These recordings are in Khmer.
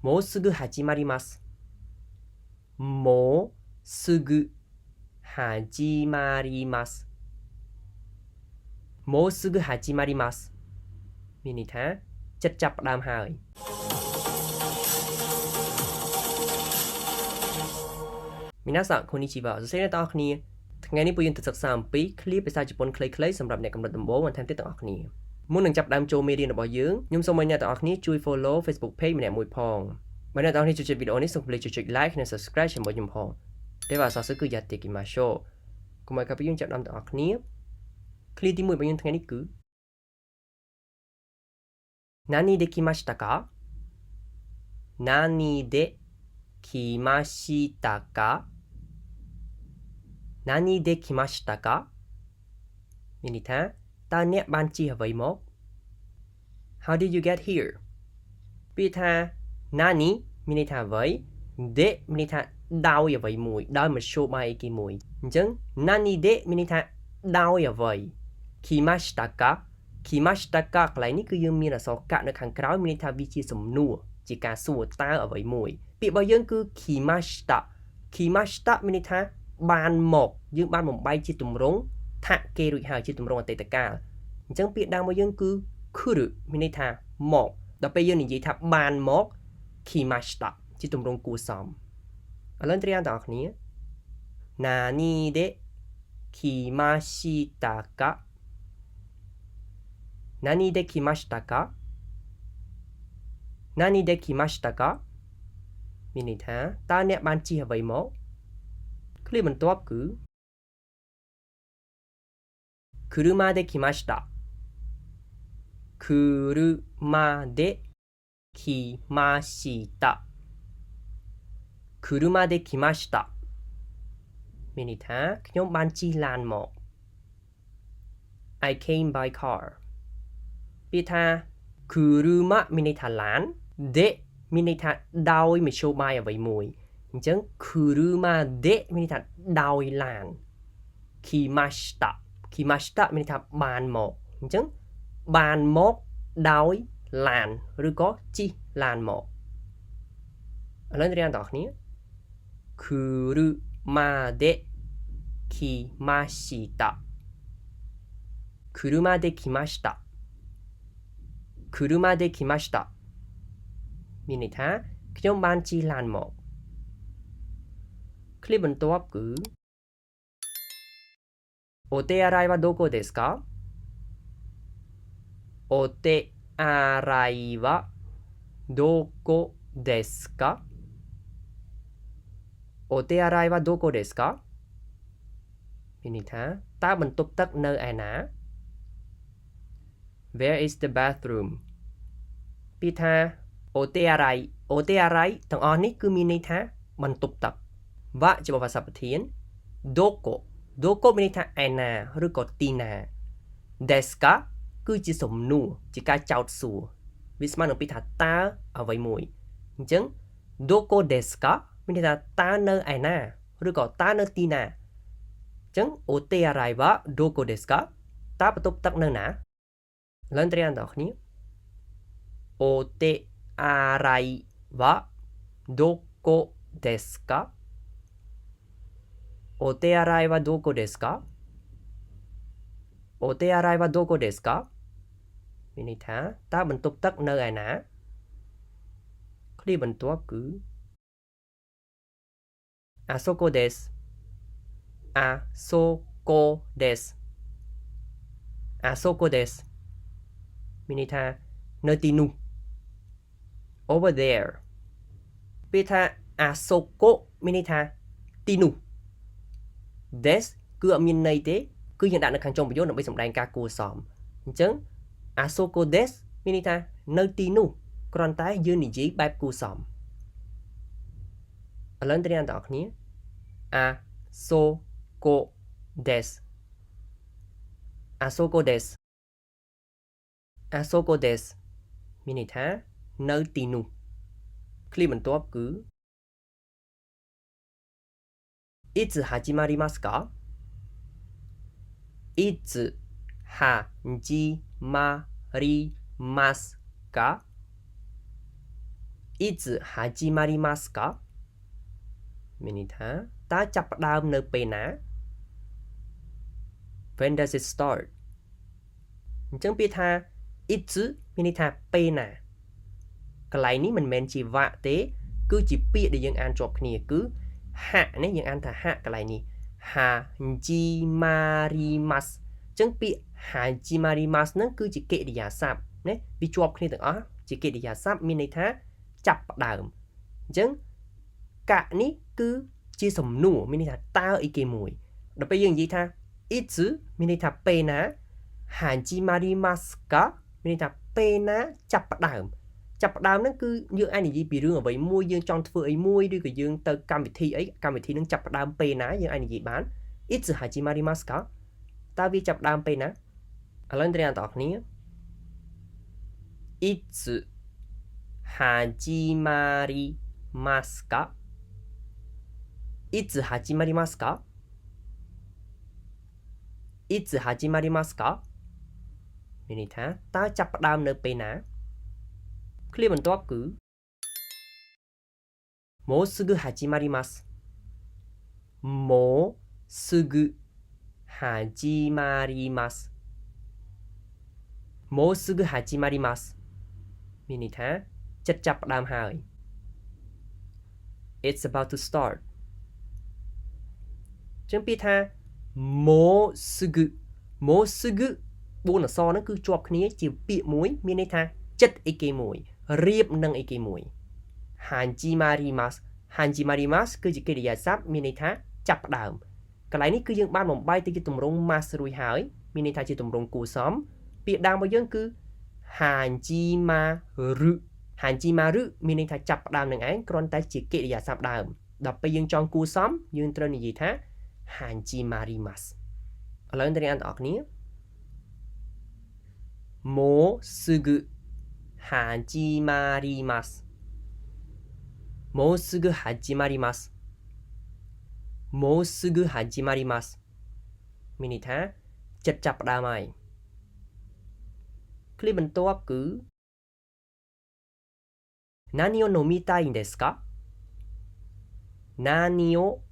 もうすぐ始まりますもうすぐ始まりますもうすぐ始まりますមានន័យថាចិត្តចាប់ផ្ដើមហើយ皆さんこんにちはសួស្តីអ្នកទាំងអស់គ្នាថ្ងៃនេះពួកយើងទៅសិក្សាអំពីឃ្លាភាសាជប៉ុនខ្លីៗសម្រាប់អ្នកកំណត់ដំបូងបន្ថែមទៀតទាំងអស់គ្នាមុននឹងចាប់ផ្ដើមចូលមេរៀនរបស់យើងខ្ញុំសូមឲ្យអ្នកទាំងអស់គ្នាជួយ follow Facebook page ម្នាក់មួយផងបើអ្នកទាំងអស់គ្នាចូលចិត្តវីដេអូនេះសូមកុំភ្លេចចុច like និង subscribe ជាមួយខ្ញុំផងでは早速やっていきましょうកុំឲ្យកាលពីយើងចាប់ផ្ដើមទាំងអស់គ្នាឃ្លាទី1របស់យើងថ្ងៃនេះគឺ何できましたか何できましたか何できましたかមានន័យថាតើអ្នកបានជិះអ្វីមក How did you get here ពាក្យថាណានីមានន័យថាអ្វីដេមានន័យថាដោយអ្វីមួយដោយមធ្យោបាយអីគេមួយអញ្ចឹងណានីដេមានន័យថាដោយអ្វីគីម៉ាស្តាកាគីម៉ាស្តាកាកន្លែងនេះគឺយើងមានអក្សរកាក់នៅខាងក្រោយមានន័យថាវាជាសំណួរជាការសួរតើអ្វីមួយពាក្យរបស់យើងគឺគីម៉ាស្តាមានន័យថាបានមកយើងបានបំបែកជាទម្រង់ថាគេរួចហើយជាទម្រង់អតីតកាលអញ្ចឹងពាក្យដើមរបស់យើងគឺ kuru មានន័យថាមកដល់ពេលយើងនិយាយថាបានមក kimashita ជាទម្រង់គួរសមឥឡូវត្រៀមទាំងអស់គ្នាណានីដេ kimashita ka 何で来ましたか何で来ましたかមានន័យថាតើអ្នកបានជិះអ្វីមកឃ្លាបន្ទាប់គឺ車で来ました車で来ました車で来ましたមានន័យថាខ្ញុំបានជិះឡានមក I came by car ពាក្យថាគឺរឺម៉ាមានន័យថាឡានដេមានន័យថាដោយមធ្យោបាយអ្វីមួយអញ្ចឹងគឺរឺម៉ាដេមានន័យថាដោយឡានគីម៉ាស្តាមានន័យថាបានមកអញ្ចឹងបានមកដោយឡានឬក៏ជិះឡានមកឥឡូវរៀនតោះគ្នាគឺរឺម៉ាដេគីម៉ាした車で来ました車で来ましたមានន័យថាខ្ញុំបានជិះឡានមកឃ្លាបន្ទាប់គឺお手洗いはどこですかお手洗いはどこですかお手洗いはどこですかមានន័យថាតើបន្ទប់ទឹកនៅឯណា Where is the bathroom ពាក្យថាអូតេអារ៉ៃទាំងអស់នេះគឺមានន័យថាបន្ទប់ទឹកវៈជាភាសាប្រធានដូកូមានន័យថាឯណាឬក៏ទីណា deska គឺជាសំណួរជាការចោទសួរវាស្មើនឹងពាក្យថាតើអ្វីមួយអញ្ចឹង doko deska មានន័យថាតើនៅឯណាឬក៏តើនៅទីណាអញ្ចឹងអូតេអារ៉ៃវ៉ា doko deska តើបន្ទប់ទឹកនៅណាឡើងត្រៀមដល់គ្នាអូតេអារ៉ៃវ៉ា doko desu ka お手洗いはどこですかお手洗いはどこですかមានន័យថាតើបន្ទប់ទឹកនៅឯណាឃ្លាបន្ទាប់គឺあそこですあそこですあそこですមានន័យថានៅទីនោះ over there ពេលថាអាសូកូមានន័យថាទីនោះ des គឺអត់មានន័យទេគឺយើងដាក់នៅខាងចុងប្រយោគដើម្បីសម្ដែងការគួរសមអញ្ចឹងអាសូកូ des មានន័យថានៅទីនោះគ្រាន់តែយើងនិយាយបែបគួរសមឥឡូវត្រៀមទាំងអស់គ្នាអាសូកូ des អាសូកូ des អាសូកូ des មានន័យថានៅទីនោះឃ្លាបន្ទាប់គឺいつ始まりますかいつ始まりますかいつ始まりますかមានន័យថាតើចាប់ផ្ដើមនៅពេលណា When does it start អញ្ចឹងពាក្យថា いつមានន័យថាពេលណាកន្លែងនេះមិនមែនជាវៈទេគឺជាពាក្យដែលយើងអានជាប់គ្នាគឺហាក់នេះយើងអានថាហាក់កន្លែងនេះហាជីម៉ារីម៉ាស់អញ្ចឹងពាក្យហាជីម៉ារីម៉ាស់ហ្នឹងគឺជាកិរិយាសព្ទណាវាជាប់គ្នាទាំងអស់ជាកិរិយាសព្ទមានន័យថាចាប់ផ្ដើមអញ្ចឹងកៈនេះគឺជាសំណួរមានន័យថាតើអីគេមួយដល់ពេលយើងនិយាយថាいつមានន័យថាពេលណាហាជីម៉ារីម៉ាស់កាមានន័យថាពេលណាចាប់ផ្ដើមហ្នឹងគឺយើងអាចនិយាយពីរឿងអ្វីមួយយើងចង់ធ្វើអីមួយឬក៏យើងទៅកម្មវិធីអីកម្មវិធីនឹងចាប់ផ្ដើមពេលណាយើងអាចនិយាយបានいつ始まりますかតើវាចាប់ផ្ដើមពេលណាឥឡូវអ្នកទាំងអស់គ្នាいつ始まりますかいつ始まりますかいつ始まりますかមានន័យថាតើចាប់ផ្ដើមនៅពេលណាឃ្លាបន្ទាប់គឺもうすぐ始まりますもうすぐ始まりますもうすぐ始まりますមានន័យថាចិត្តចាប់ផ្ដើមហើយ It's about to start ចឹងពាក្យថាもうすぐもうすぐ4អក្សរហ្នឹងគឺជាប់គ្នាជាពាក្យមួយមានន័យថាចិត្តអីគេមួយរៀបនឹងអីគេមួយ Hanjimarimasu Hanjimarimasu គឺជាកិរិយាសព្ទមានន័យថាចាប់ផ្ដើមកន្លែងនេះគឺយើងបានបំបែកទៅជាទម្រង់ mas រួចហើយមានន័យថាជាទម្រង់គួសមពាក្យដើមរបស់យើងគឺ Hanjimaru Hanjimaru មានន័យថាចាប់ផ្ដើមនឹងឯងគ្រាន់តែជាកិរិយាសព្ទដើមដល់ពេលយើងចង់គួសមយើងត្រូវនិយាយថា Hanjimarimasu ឥឡូវអ្នកទាំងអស់គ្នាもうすぐ始まりますもうすぐ始まりますもうすぐ始まりますមានន័យថាចិត្តចាប់ផ្ដើមហើយឃ្លាបន្ទាប់គឺ何を飲みたいんですか何を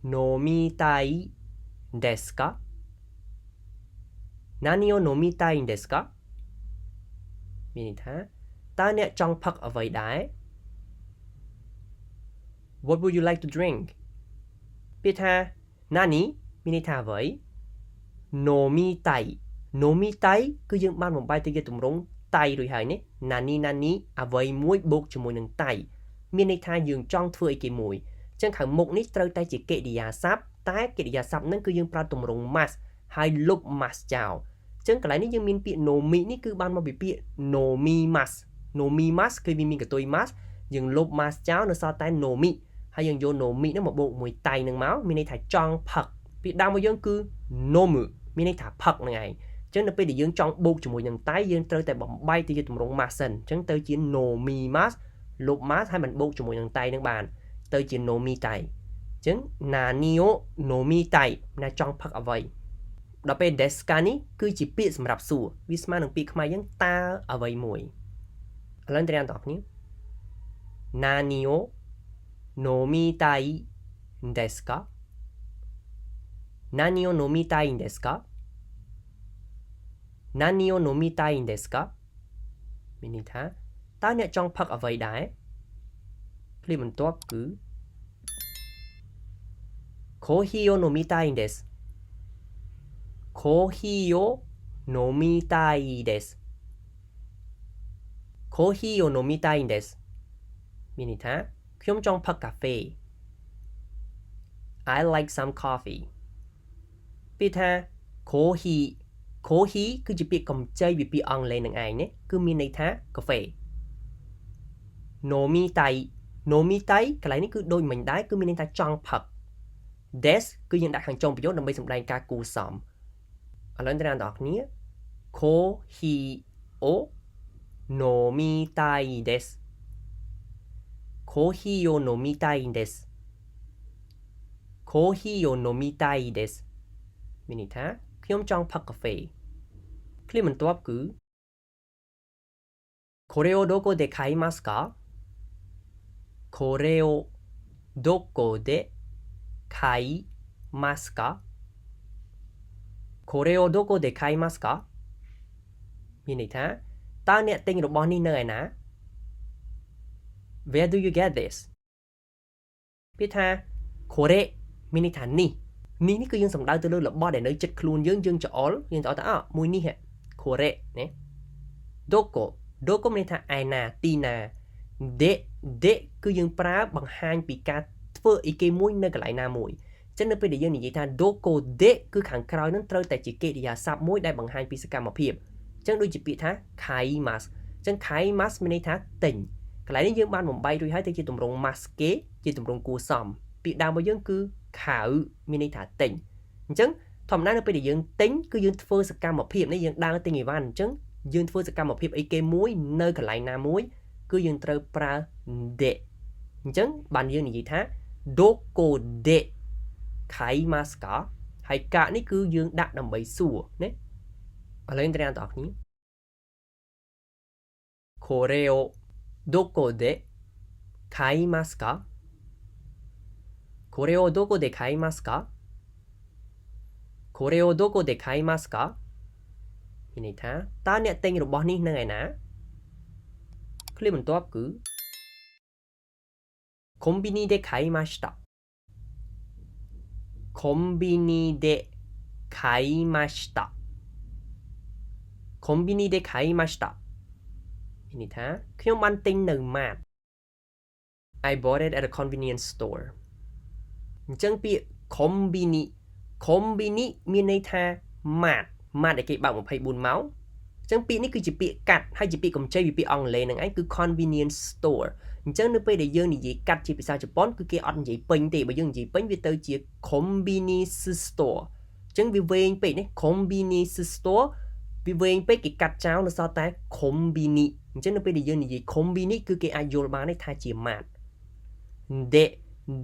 飲みたいですか何を飲みたいんですかមានន័យថាតើអ្នកចង់ផឹកអ្វីដែរ What would you like to drink ពាក្យថា Nani មានន័យថាអ្វី Nomitai Nomitai គឺយើងបានបំបែកទៅជាទម្រង់តៃរួចហើយនេះ Nani Nani អ្វីមួយបូកជាមួយនឹងតៃមានន័យថាយើងចង់ធ្វើអីគេមួយអញ្ចឹងខាងមុខនេះត្រូវតែជាកិរិយាសព្ទតែកិរិយាសព្ទហ្នឹងគឺយើងប្រើទម្រង់ mas ហើយលុប mas ចោលអញ្ចឹងកន្លែងនេះយើងមានពាក្យ nomi នេះគឺបានមកពីពាក្យ nomimas nomimas គឺវាមានកតុយ mas យើងលុប mas ចោលនៅសល់តែ nomi ហើយយើងយក nomi ហ្នឹងមកបូកមួយតៃនឹងមកមានន័យថាចង់ផឹកពាក្យដើមរបស់យើងគឺ nomu មានន័យថាផឹកហ្នឹងឯងអញ្ចឹងនៅពេលដែលយើងចង់បូកជាមួយនឹងតៃយើងត្រូវតែបំបែកទៅជាទម្រង់ mas សិនអញ្ចឹងទៅជា nomimas លុប mas ហើយមិនបូកជាមួយនឹងតៃនឹងបានទៅជា nomi តៃអញ្ចឹង nanio nomi តៃណាចង់ផឹកអ្វីដល់ពេល deska នេះគឺជាពាក្យសម្រាប់សួរវាស្មើនឹងពាក្យខ្មែរយើងតើអ្វីមួយឥឡូវទាំងអស់គ្នា Nani o nomitai desu ka Nani o nomitai desu ka Nani o nomitai desu ka មានន័យថាតើអ្នកចង់ផឹកអ្វីដែរឃ្លាបន្ទាប់គឺ Coffee o nomitai desu Coffee o nomitai desu Coffee o nomitai desu មានន័យថាខ្ញុំចង់ផឹកកាហ្វេ I like some coffee ពាក្យថា coffee គឺជាពាក្យកម្ចីពីពាក្យអង់គ្លេសនឹងឯងនេះគឺមានន័យថាកាហ្វេ nomitai កន្លែងនេះគឺដូចមិញដែរគឺមានន័យថាចង់ផឹក des គឺយើងដាក់ខាងចុងប្រយោគដើម្បីសម្ដែងការគួរសមឥឡូវអ្នកទាំងអស់គ្នា coffee o nomitai desu Coffeeを飲みたいんですコーヒーを飲みたいですមានន័យថាខ្ញុំចង់ផឹកកាហ្វេឃ្លាបន្ទាប់គឺこれをどこで買いますかこれをどこで買いますかこれをどこで買いますかមានន័យថាតើអ្នកទិញរបស់នេះនៅឯណា Where do you get this ពាក្យថាこれមានន័យថានេះនេះគឺយើងសំដៅទៅលើរបស់ដែលនៅជិតខ្លួនយើងច្អល់យើងទៅថាមួយនេះこれណាどこមានន័យថាឯណាទីណាでគឺយើងប្រើបង្ហាញពីការធ្វើអីគេមួយនៅកន្លែងណាមួយអញ្ចឹងនៅពេលដែលយើងនិយាយថាどこでគឺខាងក្រោយនឹងត្រូវតែជាកិរិយាសព្ទមួយដែលបង្ហាញពីសកម្មភាពអញ្ចឹងដូចជាពាក្យថា買いますអញ្ចឹង買いますមានន័យថាទិញកន្លែងនេះយើងបានបំបែករួចហើយទៅជាទម្រង់ますគេជាទម្រង់គួរសមពាក្យដើមរបស់យើងគឺខៅមានន័យថាទិញអញ្ចឹងធម្មតានៅពេលដែលយើងទិញគឺយើងធ្វើសកម្មភាពនេះយើងដើរទិញអីវ៉ាន់អញ្ចឹងយើងធ្វើសកម្មភាពអីគេមួយនៅកន្លែងណាមួយគឺយើងត្រូវប្រើ de អញ្ចឹងបានយើងនិយាយថាどこで買いますかហើយកៈនេះគឺយើងដាក់ដើម្បីសួរណាឥឡូវត្រៀមបងប្អូនこれをどこで買いますかこれをどこで買いますかこれをどこで買いますかមានន័យថាតើអ្នកទិញរបស់នេះនៅឯណាឃ្លាបន្ទាប់គឺコンビニで買いましたコンビニで買いましたコンビニで買いましたមានន័យថាខ្ញុំបានទិញនៅម៉ាត I bought it at a convenience store អញ្ចឹងពាក្យ combini មានន័យថាម៉ាតដែលគេបើក24ម៉ោងអញ្ចឹងពាក្យនេះគឺជាពាក្យកាត់ហើយជាពាក្យកម្ចីពីពាក្យអង់គ្លេសហ្នឹងឯងគឺ convenience store អញ្ចឹងនៅពេលដែលយើងនិយាយកាត់ជាភាសាជប៉ុនគឺគេអត់និយាយពេញទេបើយើងនិយាយពេញវាទៅជា convenience store អញ្ចឹងវាវែងពេកណា convenience store វាវែងពេកគេកាត់ចោលនៅសល់តែ combini អញ្ចឹងនៅពេលដែលយើងនិយាយ combini គឺគេអាចយល់បានថាជាម៉ាត de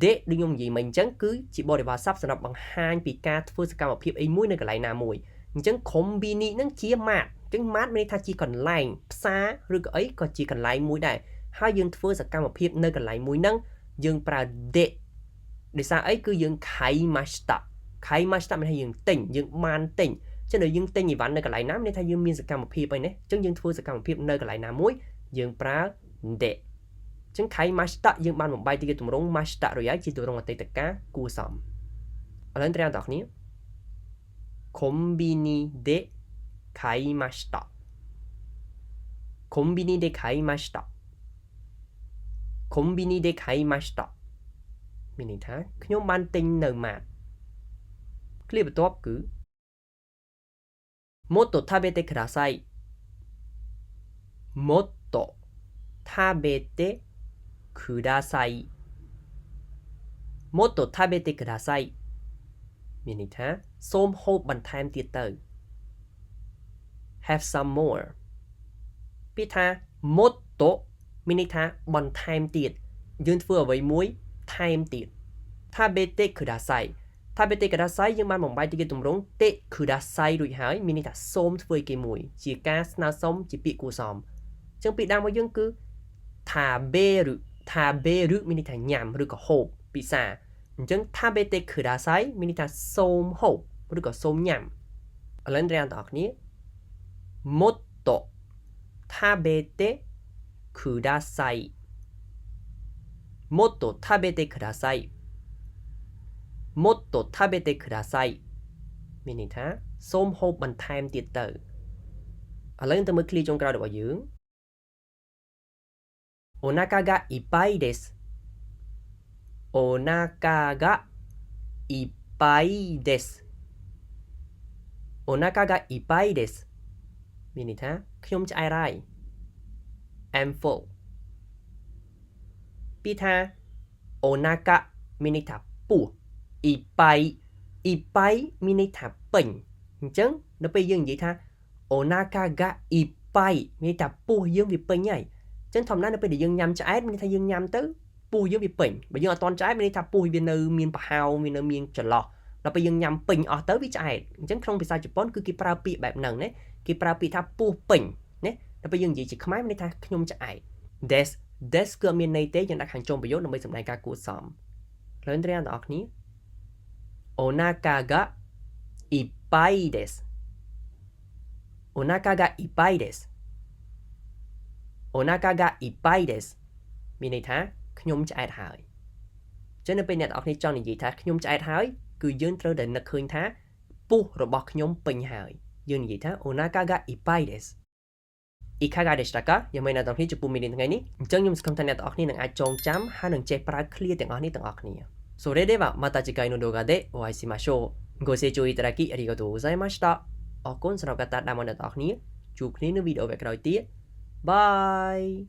ដូចខ្ញុំនិយាយមិញអញ្ចឹងគឺជាបរិបទស័ព្ទសម្រាប់បង្ហាញពីការធ្វើសកម្មភាពអីមួយនៅកន្លែងណាមួយអញ្ចឹង combini ហ្នឹងជាម៉ាតអញ្ចឹងម៉ាតមានន័យថាជាកន្លែងផ្សារឬក៏អីក៏ជាកន្លែងមួយដែរហើយយើងធ្វើសកម្មភាពនៅកន្លែងមួយហ្នឹងយើងប្រើ de ដោយសារអីគឺយើង買いましたមានន័យថាយើងទិញយើងបានទិញចឹងដល់យើងទិញអីវ៉ាន់នៅកន្លែងណាមានន័យថាយើងមានសកម្មភាពអីណាអញ្ចឹងយើងធ្វើសកម្មភាពនៅកន្លែងណាមួយយើងប្រើ de អញ្ចឹង買いましたយើងបានបំបែកទៅជាទម្រង់ましたរួចហើយជាទម្រង់អតីតកាលគួរសមឥឡូវត្រៀមបងប្អូនコンビニで買いましたコンビニで買いましたコンビニで買いましたមានន័យថាខ្ញុំបានទិញនៅម៉ាតឃ្លាបន្ទាប់គឺもっと食べてくださいもっと食べてくださいもっと食べてくださいមានន័យថាសូមហូបបន្ថែមទៀតទៅ have some more ពាក្យថា motto មានន័យថាបន្ថែមទៀតយើងធ្វើអ្វីមួយថែមទៀត tabete kudasai tabete kudasai យើងបានបំបែកទៅជាទម្រង់ te kudasai រួចហើយមានន័យថាសូមធ្វើគេមួយជាការស្នើសុំជាពាក្យគួរសមអញ្ចឹងពាក្យដើមរបស់យើងគឺ taberu មានន័យថាញ៉ាំឬក៏ហូបពិសាអញ្ចឹង tabete kudasai មានន័យថាសូមហូបឬក៏សូមញ៉ាំឥឡូវរៀនបងប្អូនគ្នា motto tabete kudasai もっと食べてくださいもっと食べてくださいមានន័យថាសូមហូបបន្ថែមទៀតទៅឥឡូវទៅមើលឃ្លាចុងក្រោយរបស់យើងお腹がいっぱいですお腹がいっぱいですお腹がいっぱいですមានន័យថាខ្ញុំឆ្អែតហើយ I'm full ពីថាអូណាកាមានន័យថាពោះអ៊ីប៉ៃមានន័យថាពេញអញ្ចឹងនៅពេលយើងនិយាយថាអូណាកាហ្គាអ៊ីប៉ៃមានន័យថាពោះយើងវាពេញហើយអញ្ចឹងធម្មតានៅពេលដែលយើងញ៉ាំឆ្អែតមានន័យថាយើងញ៉ាំទៅពោះយើងវាពេញបើយើងអត់ទាន់ឆ្អែតមានន័យថាពោះវានៅមានប្រហោងវានៅមានចន្លោះដល់ពេលយើងញ៉ាំពេញអស់ទៅវាឆ្អែតអញ្ចឹងក្នុងភាសាជប៉ុនគឺគេប្រើពាក្យបែបហ្នឹងណាគេប្រើពាក្យថាពោះពេញណាដល់ពេលយើងនិយាយជាខ្មែរមានន័យថាខ្ញុំឆ្អែត des this គឺអត់មានន័យទេយើងដាក់ខាងចុងប្រយោគដើម្បីសម្ដែងការគួរសមលើនត្រៀមបងប្អូនគ្នាお腹がいっぱいですお腹がいっぱいですお腹がいっぱいですមានន័យថាខ្ញុំឆ្អែតហើយចឹងនៅពេលអ្នកទាំងអស់គ្នាចង់និយាយថាខ្ញុំឆ្អែតហើយគឺយើងត្រូវតែនឹកឃើញថាពុះរបស់ខ្ញុំពេញហើយយើងនិយាយថាお腹がいっぱいですいかがでしたかយ៉ាងម៉េចអ្នកទាំងអស់គ្នាចំពោះមេរៀនថ្ងៃនេះអញ្ចឹងខ្ញុំសង្ឃឹមថាអ្នកទាំងអស់គ្នានឹងអាចចងចាំហើយនឹងចេះប្រើ clear ទាំងអស់នេះទាំងអស់គ្នាそれではまた次回の動画でお会いしましょうご清聴いただきありがとうございましたអរគុណសម្រាប់ការតាមដានអ្នកទាំងអស់គ្នាជួបគ្នានៅវីដេអូក្រោយទៀតបាយ